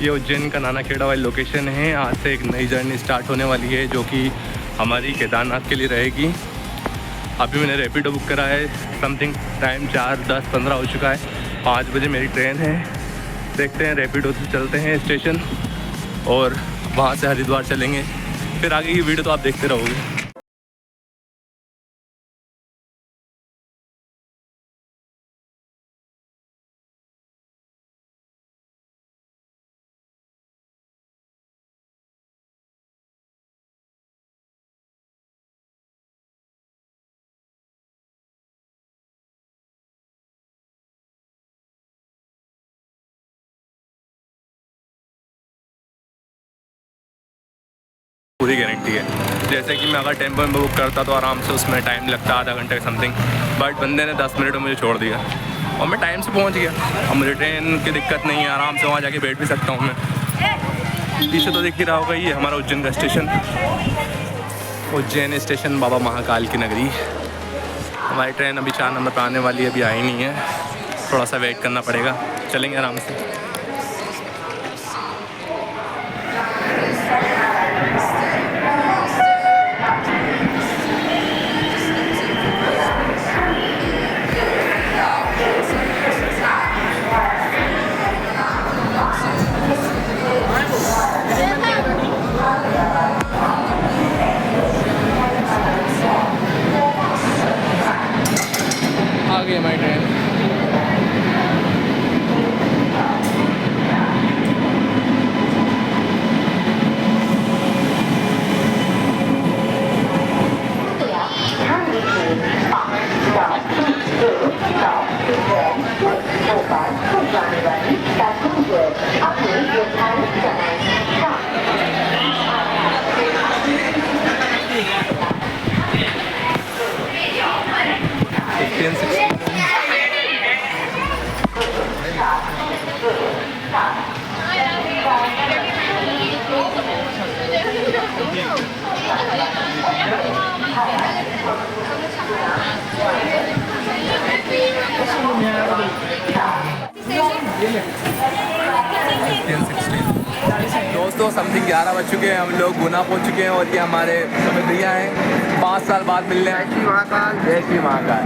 ये उज्जैन का नानाखेड़ा वाली लोकेशन है। आज से एक नई जर्नी स्टार्ट होने वाली है जो कि हमारी केदारनाथ के लिए रहेगी। अभी मैंने रैपिडो बुक करा है। समथिंग टाइम 4:10-15 हो चुका है। 5 बजे मेरी ट्रेन है। देखते हैं, रैपिडो से चलते हैं स्टेशन और वहाँ से हरिद्वार चलेंगे। फिर आगे की वीडियो तो आप देखते रहोगे। पूरी गारंटी है। जैसे कि मैं अगर टेम्पो में बुक करता तो आराम से उसमें टाइम लगता आधा घंटे का समथिंग, बट बंदे ने 10 मिनट में मुझे छोड़ दिया और मैं टाइम से पहुंच गया। अब मुझे ट्रेन की दिक्कत नहीं है, आराम से वहाँ जाके बैठ भी सकता हूँ मैं। पीछे तो दिख ही रहा होगा, ये हमारा उज्जैन का स्टेशन, उज्जैन स्टेशन, बाबा महाकाल की नगरी। हमारी ट्रेन अभी 4 नंबर पर आने वाली है, अभी आई नहीं है, थोड़ा सा वेट करना पड़ेगा। चलेंगे आराम से। आ गई हमारी ट्रेन। दोस्तों समथिंग 11 बज चुके हैं, हम लोग गुना पहुंच चुके हैं और ये हमारे सभी भैया हैं। 5 साल बाद मिलने आए। जय श्री महाकाल, जय श्री महाकाल।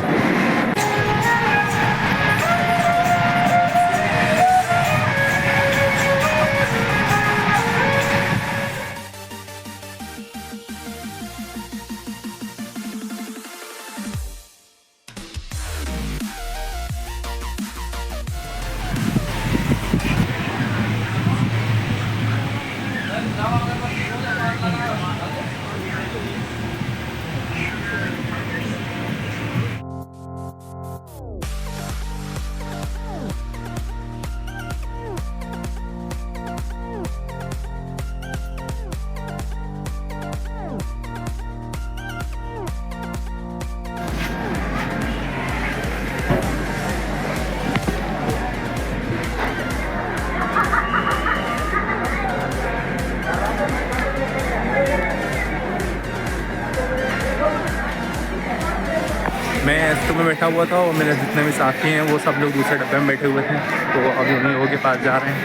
मैं एस्टो में बैठा हुआ था और मेरे जितने भी साथी हैं वो सब लोग दूसरे डब्बे में बैठे हुए थे, तो अभी उन्हीं लोगों के पास जा रहे हैं।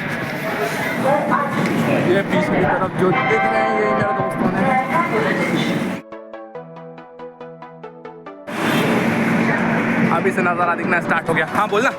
ये पीछे की तरफ जो देख रहे हैं ये मेरे दोस्तों ने। अभी से नज़ारा दिखना स्टार्ट हो गया। हाँ बोलना।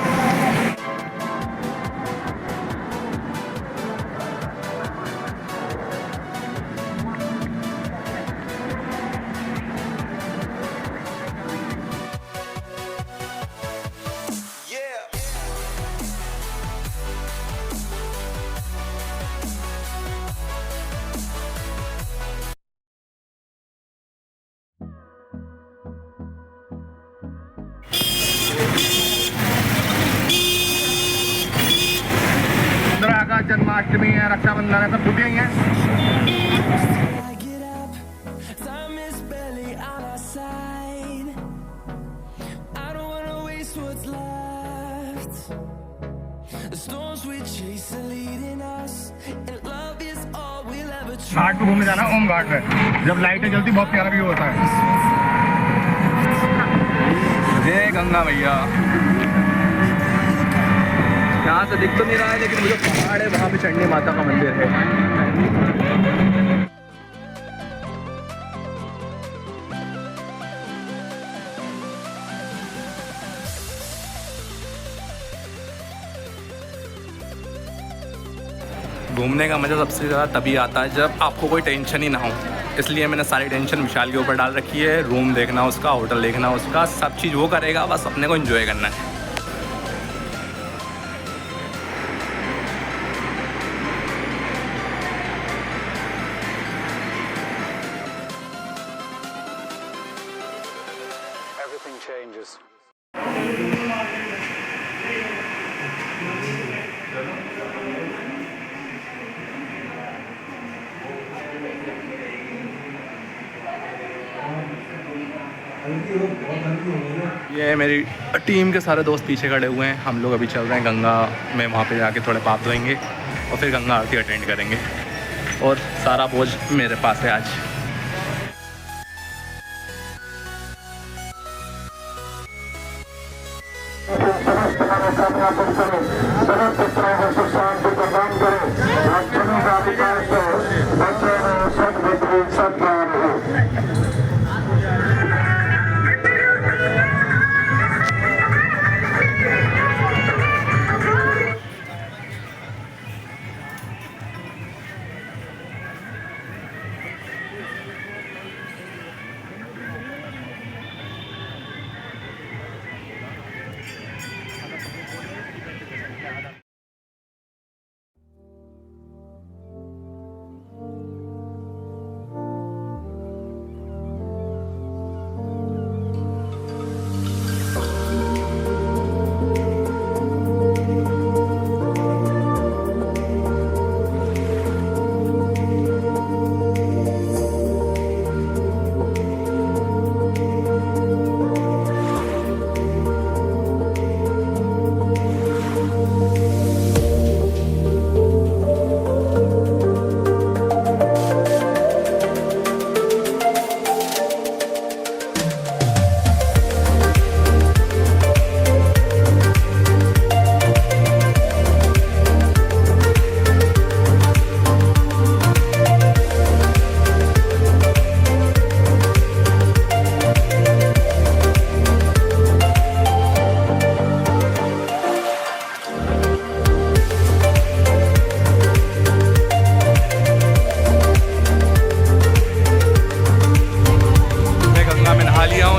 जन्माष्टमी है, रक्षाबंधन है, सब छुट्टियां ही हैं। घाट को घूमने जाना, ओम घाट है। जब लाइटें जलती बहुत प्यारा व्यू होता है। जय गंगा मैया। यहाँ से दिख तो नहीं रहा है, लेकिन वो जो पहाड़ है वहाँ पे चंडी माता का मंदिर है। घूमने का मज़ा सबसे ज़्यादा तभी आता है जब आपको कोई टेंशन ही ना हो, इसलिए मैंने सारी टेंशन विशाल के ऊपर डाल रखी है। रूम देखना उसका, होटल देखना उसका, सब चीज़ वो करेगा, बस अपने को एंजॉय करना है। Everything changes. ये मेरी टीम के सारे दोस्त पीछे खड़े हुए हैं। हम लोग अभी चल रहे हैं गंगा में, वहाँ पे जाके थोड़े पाप धोएंगे और फिर गंगा आरती अटेंड करेंगे। और सारा बोझ मेरे पास है आज।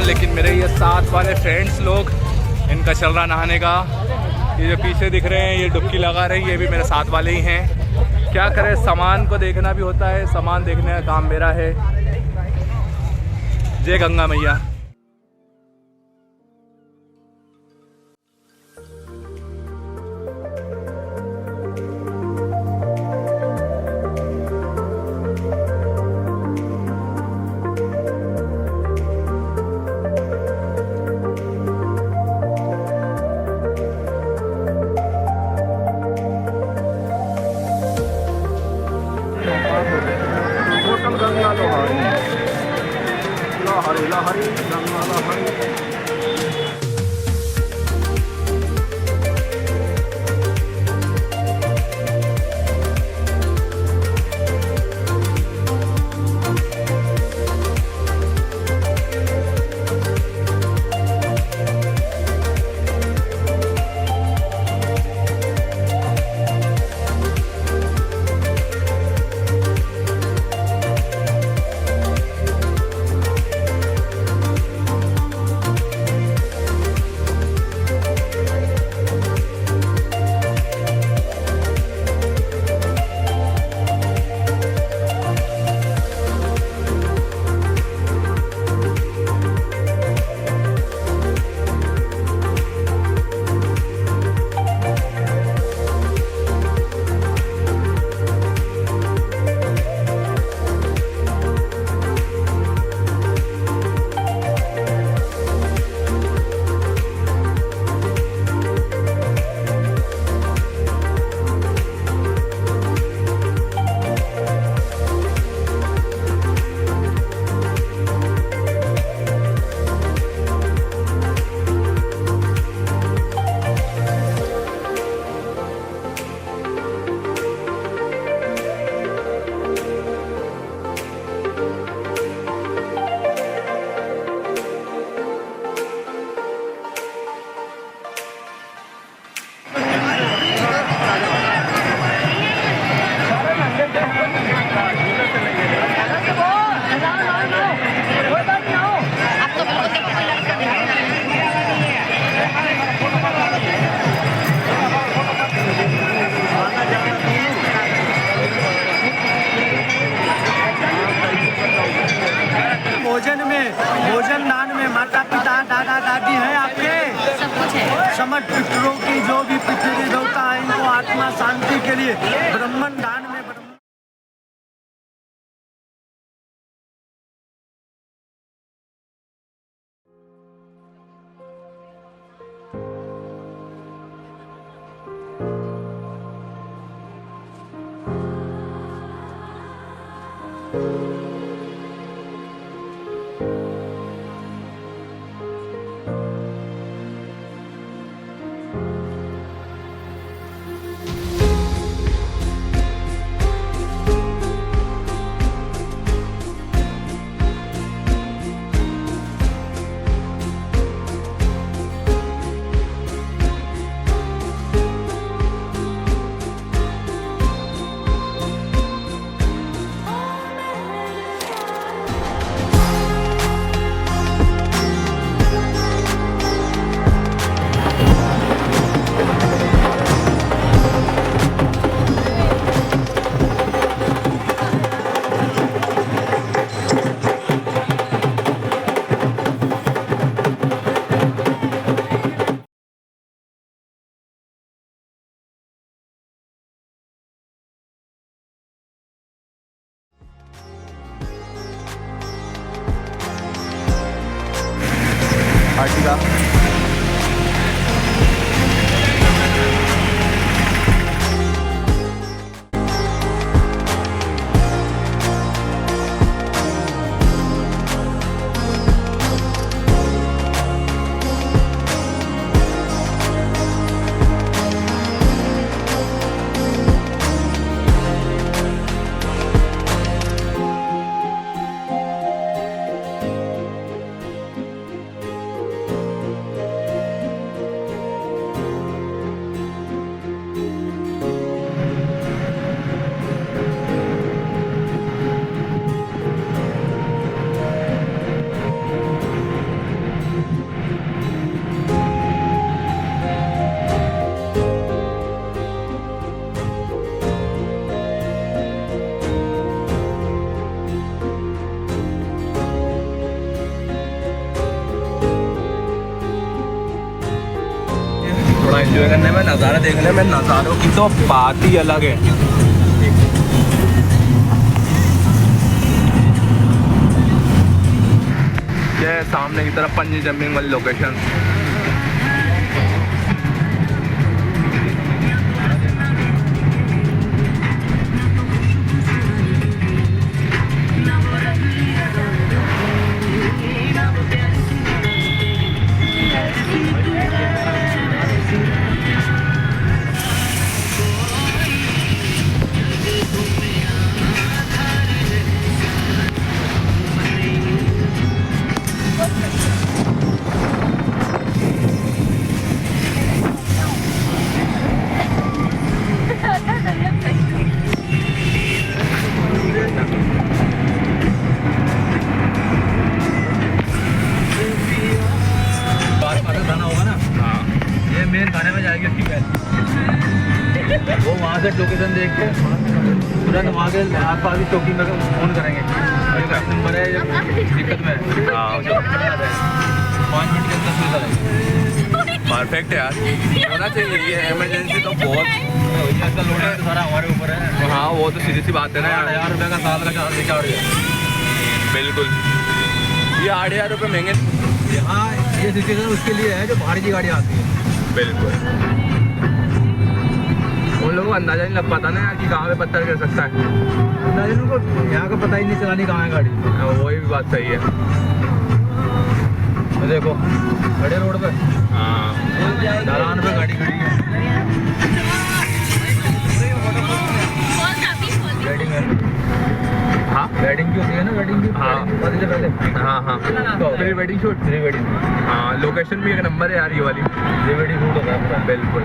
लेकिन मेरे ये साथ वाले फ्रेंड्स लोग, इनका चल रहा नहाने का। ये जो पीछे दिख रहे हैं ये डुबकी लगा रहे हैं, ये भी मेरे साथ वाले ही हैं। क्या करें, सामान को देखना भी होता है, सामान देखने का काम मेरा है। जय गंगा मैया। माता पिता दादा दादी हैं आपके? सब कुछ है। समझ पितरों की जो भी पितृ देवता है इनको आत्मा शांति के लिए ब्रह्मण दान में आर्टिका थोड़ा एंजॉय करने में, नज़ारा देखने में, नज़ारों की तो बात ही अलग है। ये सामने की तरफ पंजी जंपिंग वाली लोकेशन। वो वहाँ से लोकेशन देख के तुरंत वहाँ के आस-पास की चौकी में फ़ोन करेंगे। नंबर है दिक्कत में 5 मिनट के अंदर सुविधा है। परफेक्ट है यार, होना चाहिए ये इमरजेंसी तो बहुत आजकल लोड है तो सारा हमारे ऊपर है। हाँ वो तो सीधी सी बात है ना यार। 8,000 रुपये का साल का रिचार्ज है। बिल्कुल, ये 8,000 रुपये महंगे। हाँ ये सिचुएशन उसके लिए है जो बाहर की गाड़ी आती है। बिल्कुल, उन लोगों को अंदाजा नहीं लग पाता ना यार कि कहाँ पे पत्थर गिर सकता है। अंदाजा उनको यहाँ का पता ही नहीं चलानी कहाँ है गाड़ी। वही भी बात सही है। तो देखो खड़े रोड पे, हाँ ढलान पे गाड़ी खड़ी है। वेडिंग है, हाँ वेडिंग की होती है ना, वेडिंग की। हाँ पहले हाँ हाँ pre wedding shoot, pre wedding. हाँ लोकेशन भी एक नंबर है यार ये वाली। प्री वेडिंग शूट होता है पूरा। बिल्कुल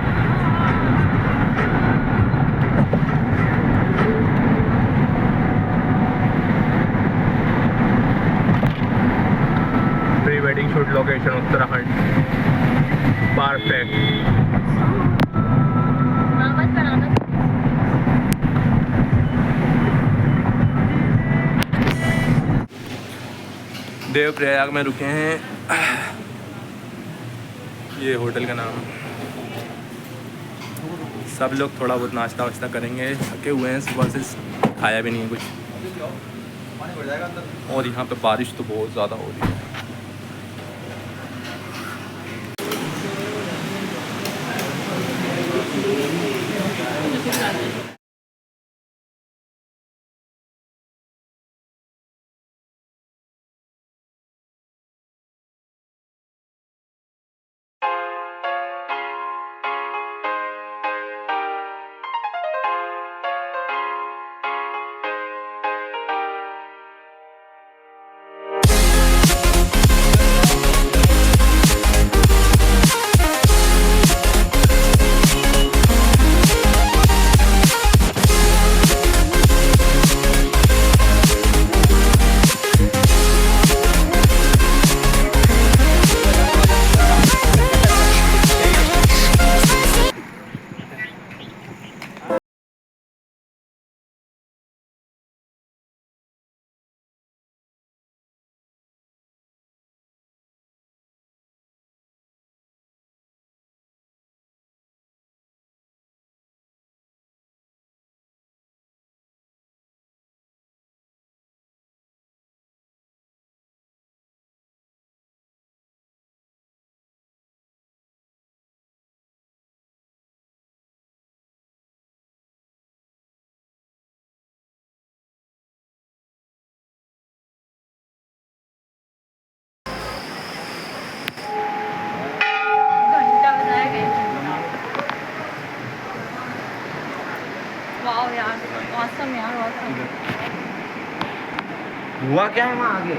wedding shoot location Uttarakhand. Perfect. Devprayag में रुके हैं ये होटल का नाम। सब लोग थोड़ा बहुत नाश्ता वाश्ता करेंगे, थके हुए हैं, सुबह से खाया भी नहीं है कुछ। और यहाँ पे बारिश तो बहुत ज़्यादा हो रही है। वाओ यार, ऑसम यार, ऑसम। हुआ क्या है वहाँ आगे?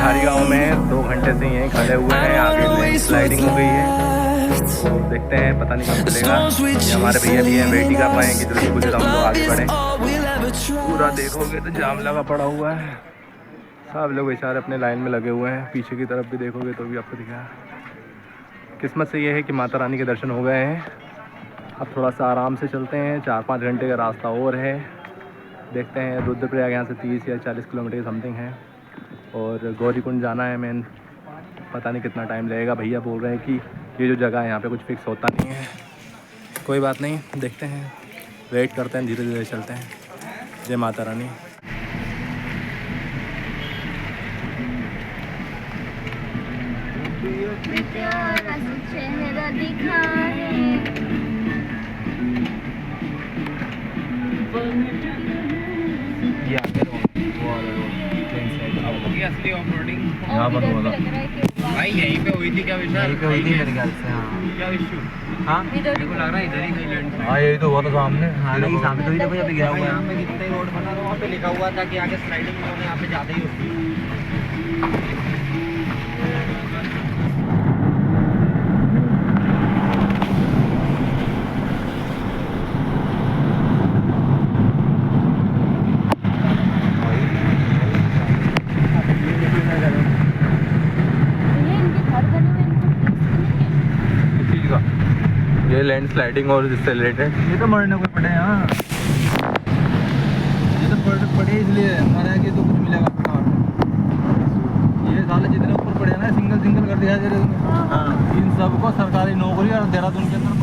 धारी गांव में 2 घंटे से यहीं खड़े हुए हैं। आगे स्लाइडिंग हो गई है। देखते हैं, पता नहीं कब चलेगा। ये हमारे भैया भी हैं, वेट ही कर रहे हैं कि जल्दी कुछ हम लोग आगे बढ़ें। पूरा देखोगे तो जाम लगा पड़ा हुआ है, सब लोग बेचारे अपने लाइन में लगे हुए हैं। पीछे की तरफ भी देखोगे तो भी आपको दिखा। किस्मत से ये है कि माता रानी के दर्शन हो गए हैं। अब थोड़ा सा आराम से चलते हैं, 4-5 घंटे का रास्ता और है। देखते हैं, रुद्रप्रयाग यहाँ से 30 या 40 किलोमीटर समथिंग है और गौरीकुंड जाना है। मैं पता नहीं कितना टाइम लगेगा। भैया बोल रहे हैं कि ये जो जगह है यहाँ पे कुछ फिक्स होता नहीं है। कोई बात नहीं, देखते हैं, वेट करते हैं, धीरे धीरे चलते हैं। जय माता रानी। प्यारा सा चेहरा दिखा है। असली ऑफरोडिंग यहाँ पर हुआ था भाई, यहीं पे हुई थी क्या विशाल? यहीं पे हुई थी मेरे ख्याल से। हाँ क्या इशू? हाँ मेरे को लग रहा है इधर ही कहीं लैंड। हाँ, यही तो हुआ था सामने। हाँ नहीं, सामने तो ही देखो, यहाँ पे गिरा हुआ यहाँ है। पे जितना ही रोड बना था वहाँ पे लिखा हुआ था कि आगे स्लाइडिंग होने यहाँ पे ज़्यादा ही होती है। ये लैंड स्लाइडिंग और इससे रिलेटेड ये तो मरने को पड़े। हाँ ये तो पड़े इसलिए मरा कि तो कुछ मिलेगा प्रकार। ये साले जितने ऊपर पड़े ना, सिंगल सिंगल कर दिया दे रहे। हाँ, इन सबको सरकारी नौकरी और देहरादून के अंदर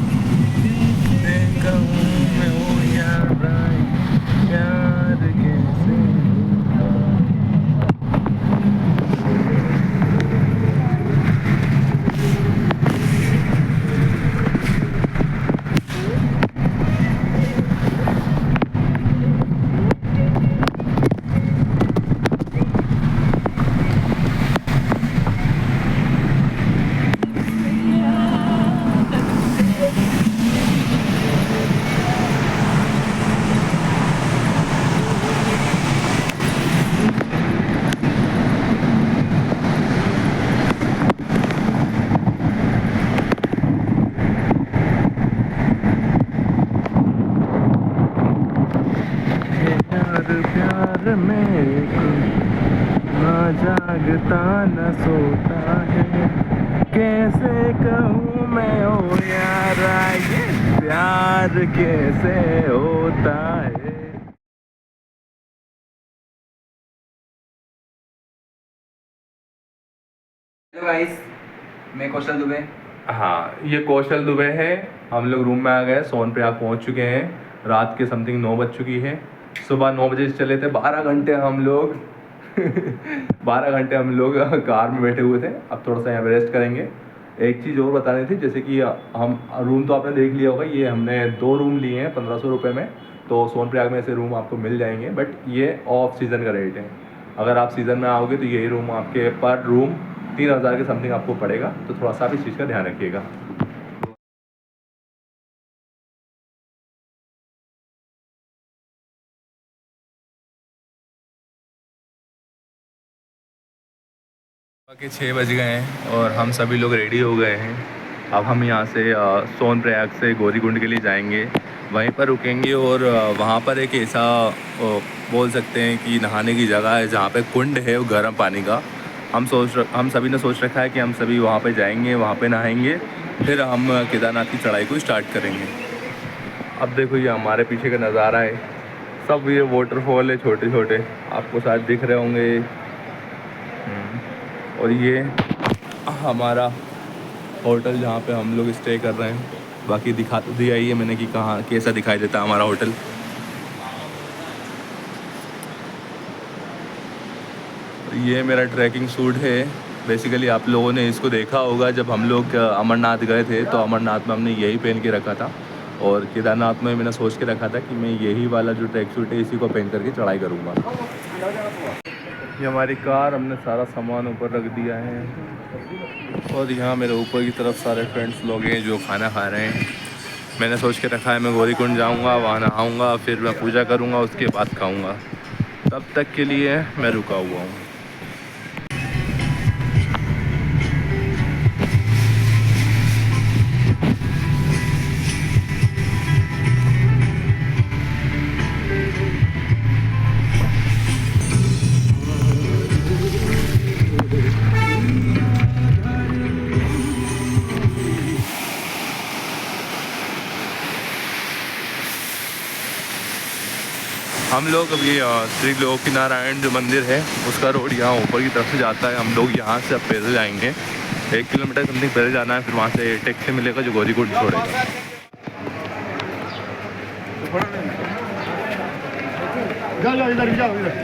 प्यार में ना जागता न सोता है, कैसे कहूँ मैं ओ यारा ये प्यार कैसे होता है। हेलो गाइस, मैं कौशल दुबे। हाँ, ये कौशल दुबे है। हम लोग रूम में आ गए, सोनप्रयाग पहुँच चुके हैं। रात के समथिंग 9 बज चुकी है। सुबह 9 बजे से चले थे, 12 घंटे हम लोग 12 घंटे हम लोग कार में बैठे हुए थे। अब थोड़ा सा यहाँ पे रेस्ट करेंगे। एक चीज़ और बतानी थी, जैसे कि हम रूम तो आपने देख लिया होगा, ये हमने 2 रूम लिए हैं 1500 रुपये में। तो सोनप्रयाग में ऐसे रूम आपको मिल जाएंगे, बट ये ऑफ सीज़न का रेट है। अगर आप सीज़न में आओगे तो यही रूम आपके पर रूम 3000 के समथिंग आपको पड़ेगा। तो थोड़ा सा इस चीज़ का ध्यान रखिएगा। के 6 बज गए हैं और हम सभी लोग रेडी हो गए हैं। अब हम यहाँ से सोनप्रयाग से गौरीकुंड के लिए जाएंगे, वहीं पर रुकेंगे और वहाँ पर एक ऐसा बोल सकते हैं कि नहाने की जगह है जहाँ पे कुंड है वो गर्म पानी का। हम सभी ने सोच रखा है कि हम सभी वहाँ पे जाएंगे, वहाँ पे नहाएंगे, फिर हम केदारनाथ की चढ़ाई को स्टार्ट करेंगे। अब देखो ये हमारे पीछे का नज़ारा है, सब ये वाटरफॉल है छोटे छोटे, आपको शायद दिख रहे होंगे। और ये हमारा होटल जहाँ पे हम लोग स्टे कर रहे हैं। बाकी दिखा तो दिया ही है मैंने कि कहाँ कैसा दिखाई देता है हमारा होटल। ये मेरा ट्रैकिंग सूट है। बेसिकली आप लोगों ने इसको देखा होगा, जब हम लोग अमरनाथ गए थे तो अमरनाथ में हमने यही पहन के रखा था, और केदारनाथ में मैंने सोच के रखा था कि मैं यही वाला जो ट्रैक सूट है इसी को पहन करके चढ़ाई करूँगा। ये हमारी कार, हमने सारा सामान ऊपर रख दिया है। और यहाँ मेरे ऊपर की तरफ सारे फ्रेंड्स लोग हैं जो खाना खा रहे हैं। मैंने सोच के रखा है मैं गौरीकुंड जाऊँगा, वहाँ नहाऊँगा, फिर मैं पूजा करूँगा, उसके बाद खाऊँगा। तब तक के लिए मैं रुका हुआ हूँ। हम लोग अभी श्री लोकी नारायण जो मंदिर है उसका रोड यहाँ ऊपर की तरफ से जाता है। हम लोग यहाँ से अब पैदल जाएंगे, 1 किलोमीटर समथिंग पैदल जाना है, फिर वहाँ से टैक्सी मिलेगा जो गौरीकुंड छोड़ेगा। जाओ इधर जाओ इधर।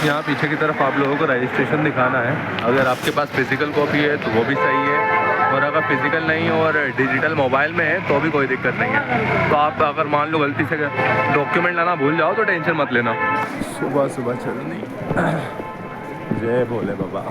यहाँ पीछे की तरफ आप लोगों को रजिस्ट्रेशन दिखाना है। अगर आपके पास फिजिकल कॉपी है तो वो भी सही है, और अगर फिजिकल नहीं और डिजिटल मोबाइल में है तो भी कोई दिक्कत नहीं है। तो आप अगर मान लो गलती से डॉक्यूमेंट लाना भूल जाओ तो टेंशन मत लेना। सुबह सुबह चलनी। जय भोले बाबा।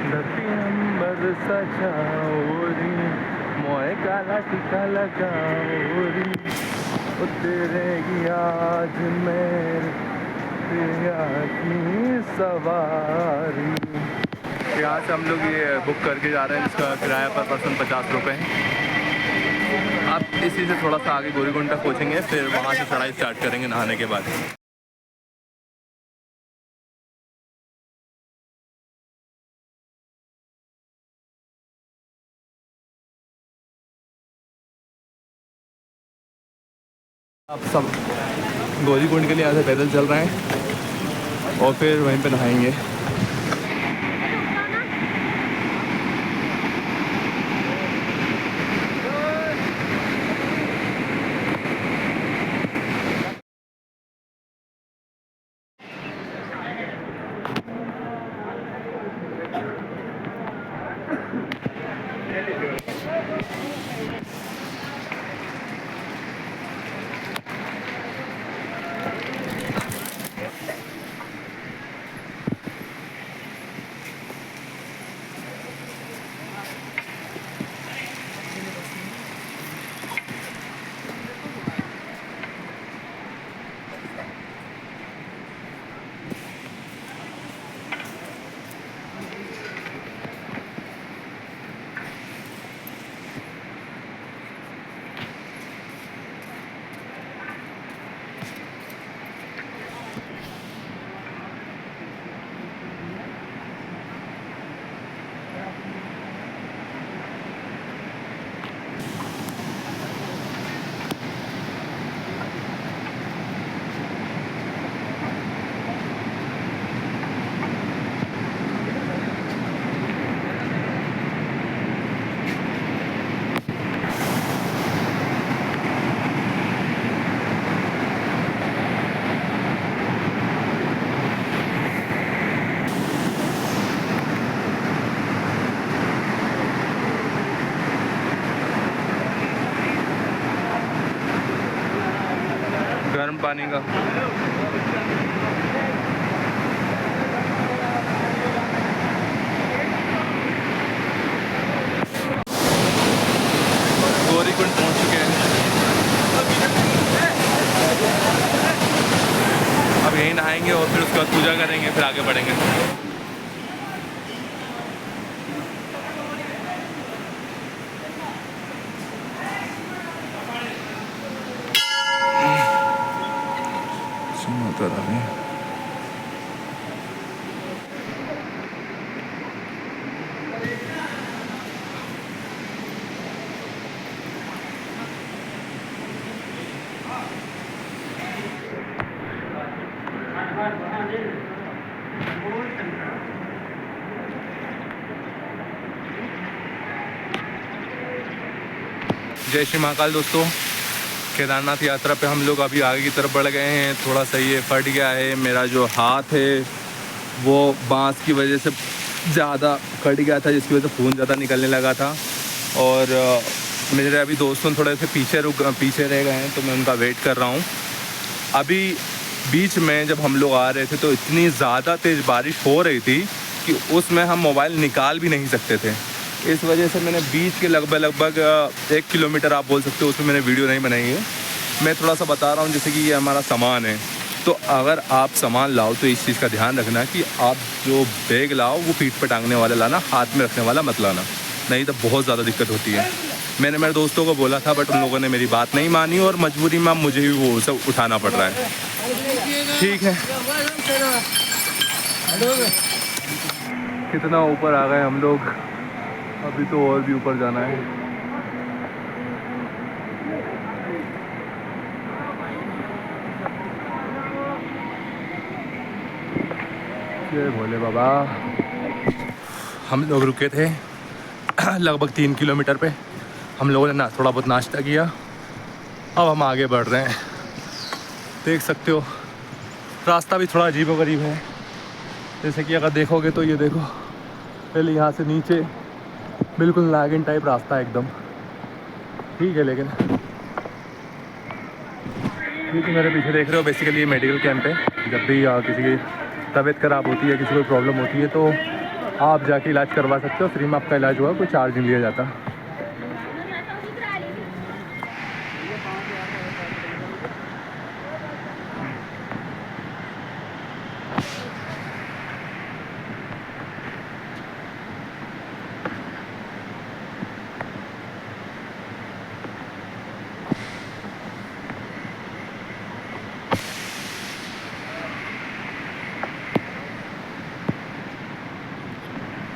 धरती अंबर सजाओरी, मोए काला टीका लगाओरी, उतरेगी आज मेरे प्रिया की सवारी। यहाँ से हम लोग ये बुक करके जा रहे हैं, इसका किराया पर पर्सन 50 रुपये है। अब इसी से थोड़ा सा आगे गौरीकुंड तक पहुँचेंगे, फिर वहाँ से चढ़ाई स्टार्ट करेंगे नहाने के बाद। आप सब गौरीकुंड के लिए यहाँ से पैदल चल रहे हैं और फिर वहीं पे नहाएंगे। गर्म पानी का गौरीकुंड पहुंच चुके हैं। अब यहीं नहाएंगे और फिर उसके बाद पूजा करेंगे, फिर आगे बढ़ेंगे। माता रानी जय श्री महाकाल। दोस्तों, केदारनाथ यात्रा पे हम लोग अभी आगे की तरफ बढ़ गए हैं। थोड़ा सा ये फट गया है, मेरा जो हाथ है वो बांस की वजह से ज़्यादा फट गया था, जिसकी वजह से खून ज़्यादा निकलने लगा था। और मेरे अभी दोस्तों थोड़े से पीछे रह गए हैं, तो मैं उनका वेट कर रहा हूँ। अभी बीच में जब हम लोग आ रहे थे तो इतनी ज़्यादा तेज़ बारिश हो रही थी कि उसमें हम मोबाइल निकाल भी नहीं सकते थे। इस वजह से मैंने बीच के लगभग 1 किलोमीटर आप बोल सकते हो उसमें मैंने वीडियो नहीं बनाई है। मैं थोड़ा सा बता रहा हूँ, जैसे कि ये हमारा सामान है, तो अगर आप सामान लाओ तो इस चीज़ का ध्यान रखना कि आप जो बैग लाओ वो पीठ पे टांगने वाला लाना, हाथ में रखने वाला मत लाना, नहीं तो बहुत ज़्यादा दिक्कत होती है। मैंने मेरे दोस्तों को बोला था बट उन लोगों ने मेरी बात नहीं मानी और मजबूरी में मुझे भी वो सब उठाना पड़ रहा है। ठीक है, कितना ऊपर आ गए हम लोग, अभी तो और भी ऊपर जाना है। जय भोले बाबा। हम लोग रुके थे लगभग 3 किलोमीटर पे। हम लोगों ने थोड़ा बहुत नाश्ता किया, अब हम आगे बढ़ रहे हैं। देख सकते हो रास्ता भी थोड़ा अजीबोगरीब है, जैसे कि अगर देखोगे तो ये देखो, पहले यहाँ से नीचे बिल्कुल नागिन टाइप रास्ता है एकदम, ठीक है। लेकिन ठीक है, मेरे पीछे देख रहे हो बेसिकली ये मेडिकल कैंप है। जब भी किसी की तबीयत ख़राब होती है, किसी को प्रॉब्लम होती है तो आप जाके इलाज करवा सकते हो, फ्री में आपका इलाज होगा, कोई चार्ज नहीं लिया जाता।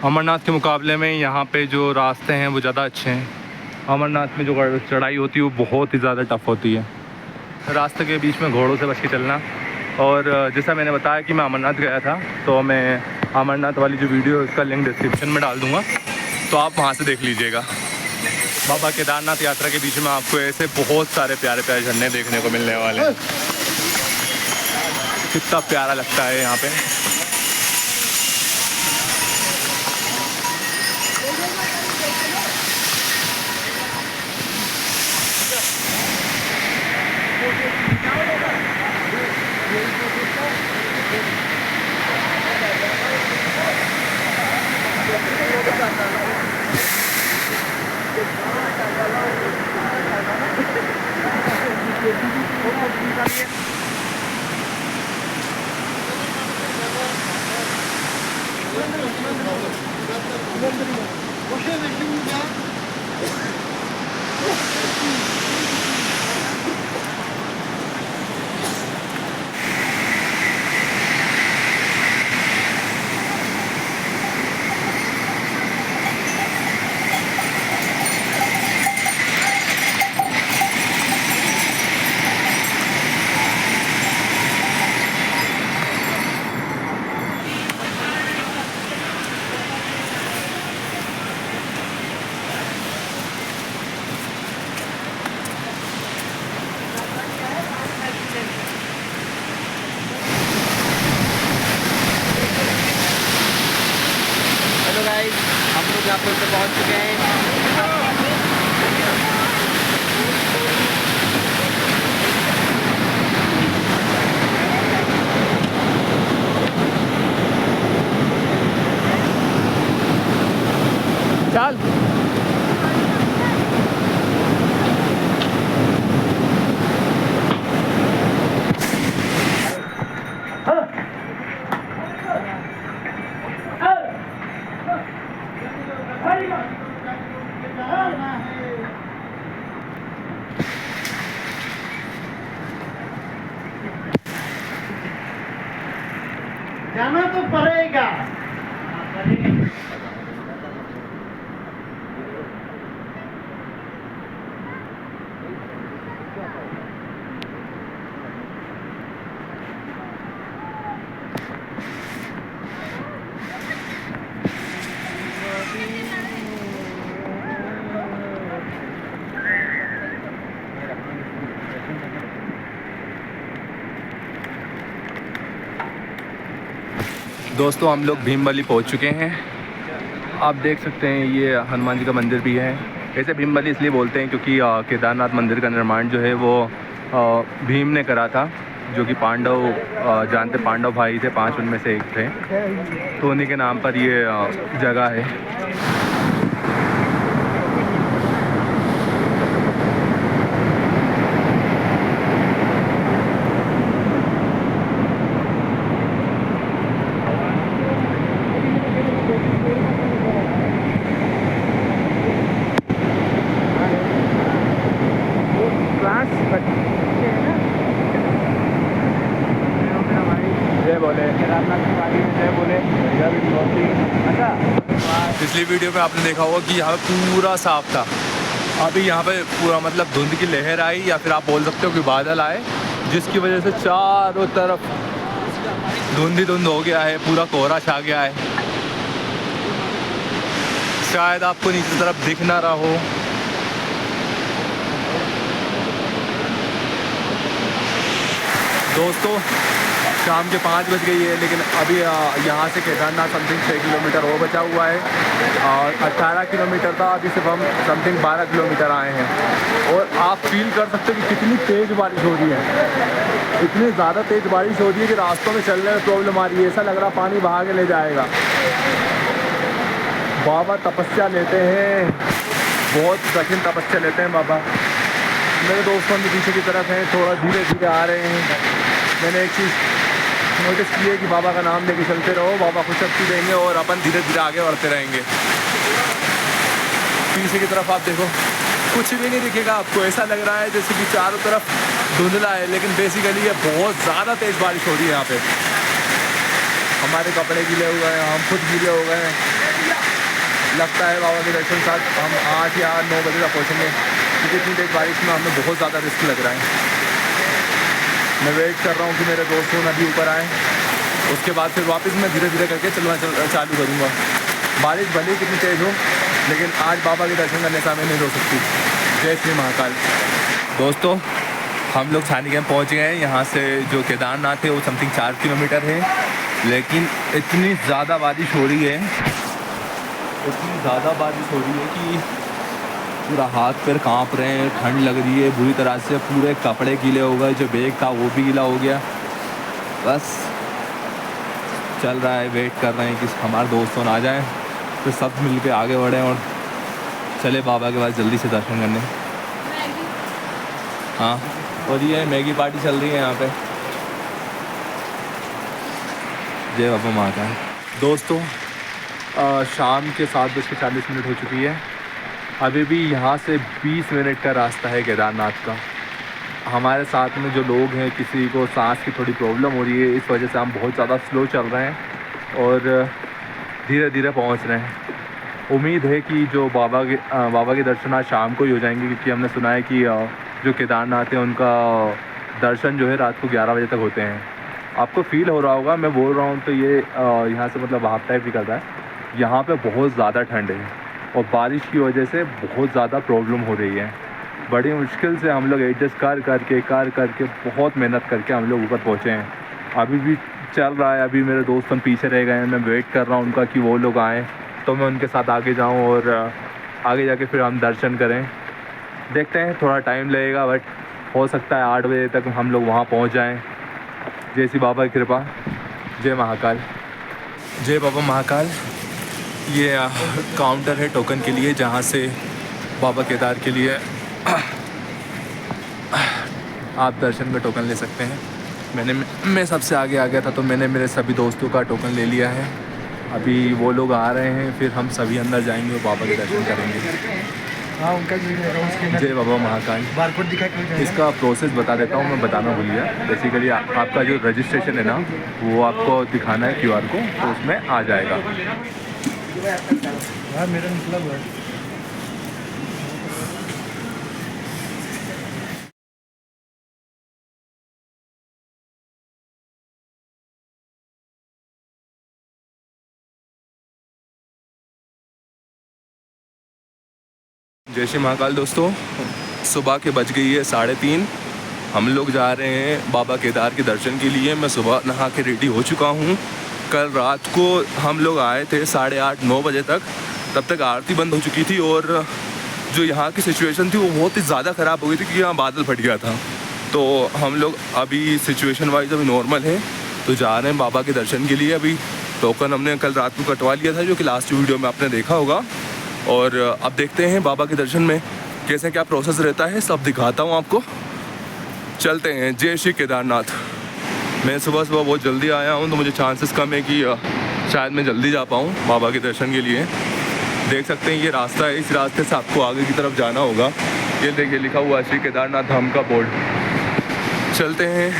अमरनाथ के मुकाबले में यहाँ पे जो रास्ते हैं वो ज़्यादा अच्छे हैं। अमरनाथ में जो चढ़ाई होती है वो बहुत ही ज़्यादा टफ़ होती है। रास्ते के बीच में घोड़ों से बच के चलना। और जैसा मैंने बताया कि मैं अमरनाथ गया था, तो मैं अमरनाथ वाली जो वीडियो है उसका लिंक डिस्क्रिप्शन में डाल दूँगा, तो आप वहाँ से देख लीजिएगा। बाबा केदारनाथ यात्रा के बीच में आपको ऐसे बहुत सारे प्यारे प्यारे झरने देखने को मिलने वाले हैं। कितना प्यारा लगता है यहाँ पे। हम लोग यहाँ पे पहुँच चुके हैं। चल जाना तो पड़ेगा। दोस्तों हम लोग भीमबली पहुंच चुके हैं। आप देख सकते हैं ये हनुमान जी का मंदिर भी है। ऐसे भीमबली इसलिए बोलते हैं क्योंकि केदारनाथ मंदिर का निर्माण जो है वो भीम ने करा था जो कि पांडव जानते पांडव भाई थे, 5 उनमें से एक थे, तो उन्हीं के नाम पर ये जगह है। पिछली वीडियो में आपने देखा होगा कि यहाँ पे पूरा साफ था, अभी यहाँ पे पूरा मतलब धुंध की लहर आई या फिर आप बोल सकते हो कि बादल आए, जिसकी वजह से चारों तरफ धुंध ही धुंध हो गया है, पूरा कोहरा छा गया है। शायद आपको नीचे तरफ दिख ना रहा हो। दोस्तों शाम के 5 बज गई है, लेकिन अभी यहाँ से केदारनाथ समथिंग 6 किलोमीटर और बचा हुआ है और 18 किलोमीटर था, अभी सिर्फ हम समथिंग 12 किलोमीटर आए हैं। और आप फील कर सकते हो कि कितनी तेज़ बारिश हो रही है, इतनी ज़्यादा तेज़ बारिश हो रही है कि रास्तों में चलने में प्रॉब्लम आ रही है, ऐसा लग रहा पानी बहा के ले जाएगा। बाबा तपस्या लेते हैं, बहुत कठिन तपस्या लेते हैं बाबा। मेरे दोस्तों भी पीछे की तरफ हैं, थोड़ा धीरे धीरे आ रहे हैं। मैंने एक चीज़ नोटिस की है कि बाबा का नाम लेके चलते रहो, बाबा खुश शक्ति देंगे और अपन धीरे धीरे आगे बढ़ते रहेंगे। पीछे की तरफ आप देखो, कुछ भी नहीं दिखेगा आपको, ऐसा लग रहा है जैसे कि चारों तरफ धुंधला है, लेकिन बेसिकली ये बहुत ज़्यादा तेज़ बारिश हो रही है यहाँ पे। हमारे कपड़े गीले हो गए हैं, हम खुद गीले हो गए हैं। लगता है बाबा के दर्शन साथ हम 8 या 9 बजे तक पहुँचेंगे, क्योंकि इतनी तेज़ बारिश में हमें बहुत ज़्यादा रिस्क लग रहा है। मैं वेट कर रहा हूँ कि मेरे दोस्त नदी ऊपर आए, उसके बाद फिर वापस मैं धीरे धीरे करके चलना चालू करूँगा। बारिश भले ही कितनी तेज़ हो, लेकिन आज बाबा के दर्शन करने से हमें नहीं रोक सकती। जय श्री महाकाल। दोस्तों हम लोग छानी कैंप पहुँच गए हैं। यहाँ से जो केदारनाथ है वो समथिंग 4 किलोमीटर है, लेकिन इतनी ज़्यादा बारिश हो रही है, इतनी ज़्यादा बारिश हो रही है कि पूरा हाथ पैर कांप रहे हैं, ठंड लग रही है बुरी तरह से, पूरे कपड़े गीले हो गए, जो बैग था वो भी गीला हो गया। बस चल रहा है, वेट कर रहे हैं कि हमारे दोस्तों आ जाएं, फिर सब मिल के आगे बढ़ें और चले बाबा के पास जल्दी से दर्शन करने। हाँ, और ये मैगी पार्टी चल रही है यहाँ पे। जय बाबा महाकाल। दोस्तों शाम के 7:40 हो चुकी है, अभी भी यहाँ से 20 मिनट का रास्ता है केदारनाथ का। हमारे साथ में जो लोग हैं, किसी को सांस की थोड़ी प्रॉब्लम हो रही है, इस वजह से हम बहुत ज़्यादा स्लो चल रहे हैं और धीरे धीरे पहुँच रहे हैं। उम्मीद है कि जो बाबा के दर्शन आज शाम को ही हो जाएंगे, क्योंकि हमने सुना है कि जो केदारनाथ है उनका दर्शन जो है रात को 11 बजे तक होते हैं। आपको फील हो रहा होगा, मैं बोल रहा हूँ तो ये यहाँ से मतलब हाफ टाइप भी करता है। यहाँ पे बहुत ज़्यादा ठंड है और बारिश की वजह से बहुत ज़्यादा प्रॉब्लम हो रही है। बड़ी मुश्किल से हम लोग एडजस्ट कर करके बहुत मेहनत करके हम लोग ऊपर पहुँचे हैं। अभी भी चल रहा है, अभी मेरे दोस्त हम पीछे रह गए हैं। मैं वेट कर रहा हूँ उनका कि वो लोग आएँ तो मैं उनके साथ आगे जाऊँ और आगे जाके फिर हम दर्शन करें। देखते हैं, थोड़ा टाइम लगेगा, बट हो सकता है 8 बजे तक हम लोग वहाँ पहुँच जाएँ। जय श्री बाबा की कृपा। जय महाकाल। जय बाबा महाकाल। ये काउंटर है टोकन के लिए, जहाँ से बाबा केदार के लिए आप दर्शन का टोकन ले सकते हैं। मैं सबसे आगे आ गया था, तो मैंने मेरे सभी दोस्तों का टोकन ले लिया है। अभी वो लोग आ रहे हैं, फिर हम सभी अंदर जाएंगे और बाबा के दर्शन करेंगे। हाँ, उनका जय बाबा महाकाल। बारकोड दिखा इसका प्रोसेस बता देता हूँ, मैं बताना भूल गया। बेसिकली आपका जो रजिस्ट्रेशन है ना, वो आपको दिखाना है QR को, तो उसमें आ जाएगा। हाँ, मेरा निकला हुआ है। जय श्री महाकाल। दोस्तों सुबह के बज गई है 3:30। हम लोग जा रहे हैं बाबा केदार के दर्शन के लिए। मैं सुबह नहा के रेडी हो चुका हूँ। कल रात को हम लोग आए थे 8:30-9 बजे तक, तब तक आरती बंद हो चुकी थी और जो यहाँ की सिचुएशन थी वो बहुत ही ज़्यादा ख़राब हो गई थी, क्योंकि यहाँ बादल फट गया था। तो हम लोग अभी सिचुएशन वाइज अभी नॉर्मल है, तो जा रहे हैं बाबा के दर्शन के लिए। अभी टोकन हमने कल रात को कटवा लिया था, जो कि लास्ट वीडियो में आपने देखा होगा। और अब देखते हैं बाबा के दर्शन में कैसे क्या प्रोसेस रहता है, सब दिखाता हूँ आपको। चलते हैं। जय श्री केदारनाथ। मैं सुबह सुबह बहुत जल्दी आया हूँ, तो मुझे चांसेस कम है कि शायद मैं जल्दी जा पाऊँ बाबा के दर्शन के लिए। देख सकते हैं ये रास्ता है, इस रास्ते से आपको आगे की तरफ जाना होगा। ये देखिए लिखा हुआ है श्री केदारनाथ धाम का बोर्ड। चलते हैं।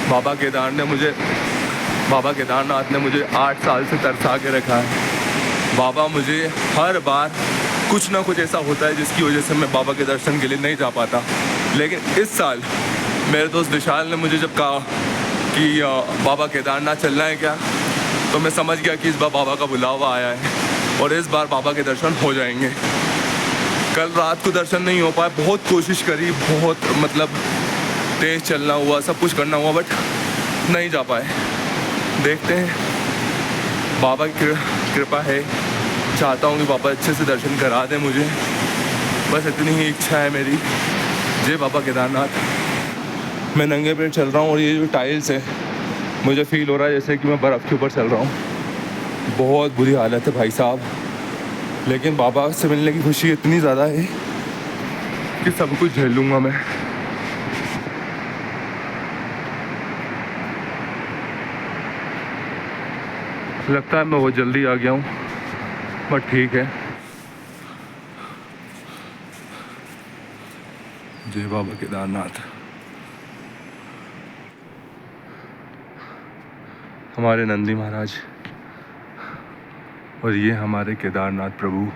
बाबा केदारनाथ ने मुझे 8 साल से तरसा के रखा है। बाबा मुझे हर बार कुछ ना कुछ ऐसा होता है जिसकी वजह से मैं बाबा के दर्शन के लिए नहीं जा पाता। लेकिन इस साल मेरे दोस्त विशाल ने मुझे जब कहा कि बाबा केदारनाथ चलना है क्या, तो मैं समझ गया कि इस बार बाबा का बुलावा आया है और इस बार बाबा के दर्शन हो जाएंगे। कल रात को दर्शन नहीं हो पाया, बहुत कोशिश करी, बहुत मतलब तेज़ चलना हुआ, सब कुछ करना हुआ, बट नहीं जा पाए। देखते हैं, बाबा की कृपा है। चाहता हूँ कि बाबा अच्छे से दर्शन करा दें मुझे, बस इतनी ही इच्छा है मेरी। जय बाबा केदारनाथ। मैं नंगे पैर चल रहा हूँ और ये जो टाइल्स है, मुझे फील हो रहा है जैसे कि मैं बर्फ़ के ऊपर चल रहा हूँ। बहुत बुरी हालत है भाई साहब, लेकिन बाबा से मिलने की खुशी इतनी ज़्यादा है कि सब कुछ झेल लूँगा मैं। लगता है मैं बहुत जल्दी आ गया हूँ, बट ठीक है। जय बाबा केदारनाथ। हमारे नंदी महाराज और ये हमारे केदारनाथ प्रभु।